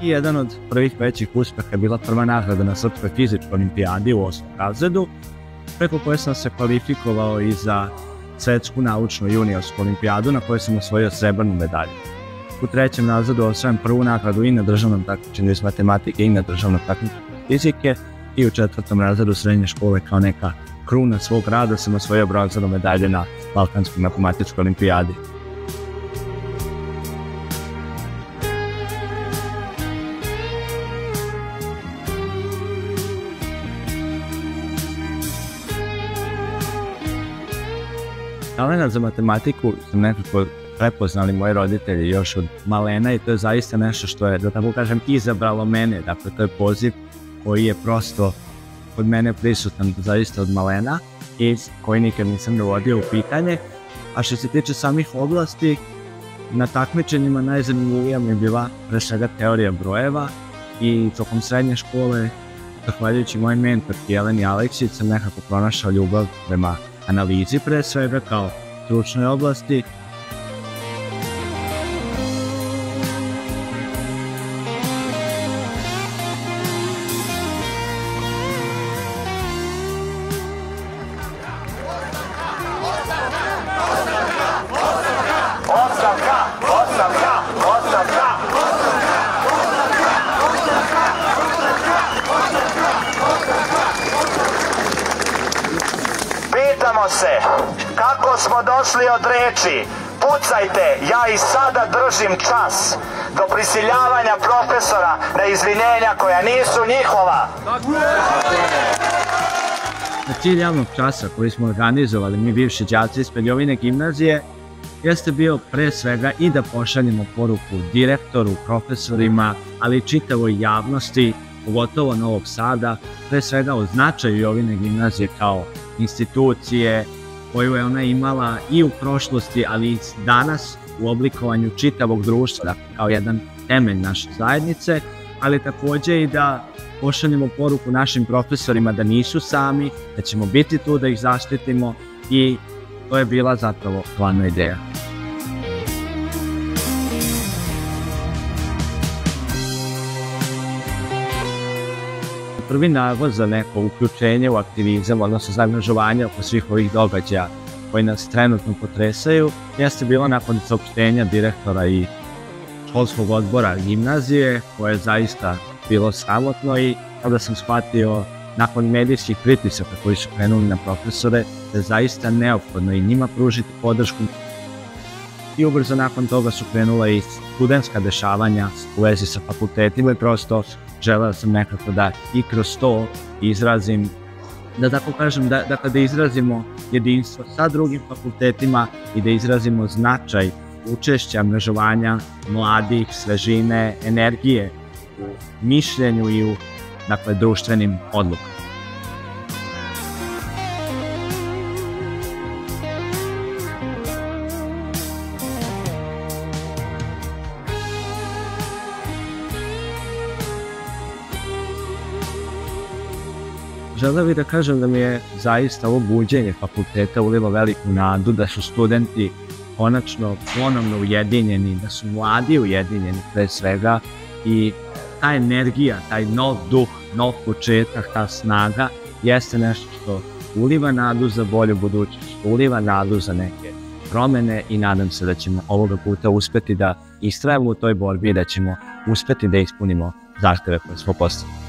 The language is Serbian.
I jedan od prvih većih uspeha je bila prva nagrada na Srpskoj fizičkoj olimpijadi u 8. razredu, preko koje sam se kvalifikovao i za svetsku naučnu juniorsku olimpijadu na kojoj sam osvojio srebrnu medalju. U 3. razredu osvajam prvu nagradu i na državnom takmičenju iz matematike i na državnom takmičenju iz fizike i u 4. razredu srednje škole kao neka kruna svog rada sam osvojio bronzanu medalju na Balkanskoj matematičkoj olimpijadi. Talenat za matematiku su nekako prepoznali moji roditelji još od malena i to je zaista nešto što je, da tako kažem, izabralo mene. Dakle, to je poziv koji je prosto kod mene prisutan zaista od malena i koji nikad nisam dovodio u pitanje. A što se tiče samih oblasti, na takmičenjima najzanimljivija mi je bila pre svega teorija brojeva i tokom srednje škole, zahvaljujući mojoj mentorki Jeleni Aleksić, sam nekako pronašao ljubav prema analizi pre svega kao stručnoj oblasti. Pitamo se, kako smo došli od reči pucajte, ja i sada držim čas, do prisiljavanja profesora na izvinjenja koja nisu njihova. Cilj javnog časa koji smo organizovali mi bivši đaci iz Peljovine gimnazije jeste bio pre svega i da pošaljemo poruku direktoru, profesorima, ali i čitavoj javnosti, pogotovo Novog Sada, pre svega o značaju Jovine gimnazije kao institucije koju je ona imala i u prošlosti, ali i danas u oblikovanju čitavog društva, dakle kao jedan temelj naše zajednice, ali takođe i da pošaljemo poruku našim profesorima da nisu sami, da ćemo biti tu da ih zaštitimo i to je bila zapravo glavna ideja. Prvi navod za neko uključenje u aktivizam, odnosno za angažovanje oko svih ovih događaja koji nas trenutno potresaju, jeste bilo nakon saopštenja direktora i školskog odbora gimnazije, koje je zaista bilo sramotno i kada sam shvatio nakon medijskih pritisaka koji su krenuli na profesore da je zaista neophodno i njima pružiti podršku. I ubrzo nakon toga su krenula i studentska dešavanja u vezi sa fakultetima i prosto želeo sam nekako da i kroz to izrazim, da tako kažem, da kada izrazimo jedinstvo sa drugim fakultetima i da izrazimo značaj učešća, angažovanja mladih, svežine, energije u mišljenju i u društvenim odlukama. Želeo bih da kažem da mi je zaista ovo buđenje fakulteta ulilo veliku nadu, da su studenti konačno ponovno ujedinjeni, da su mladi ujedinjeni pre svega i ta energija, taj nov duh, nov početak, ta snaga jeste nešto što uliva nadu za bolju budućnost, što uliva nadu za neke promene i nadam se da ćemo ovoga puta uspeti da istrajemo u toj borbi i da ćemo uspeti da ispunimo zahteve koje smo postavili.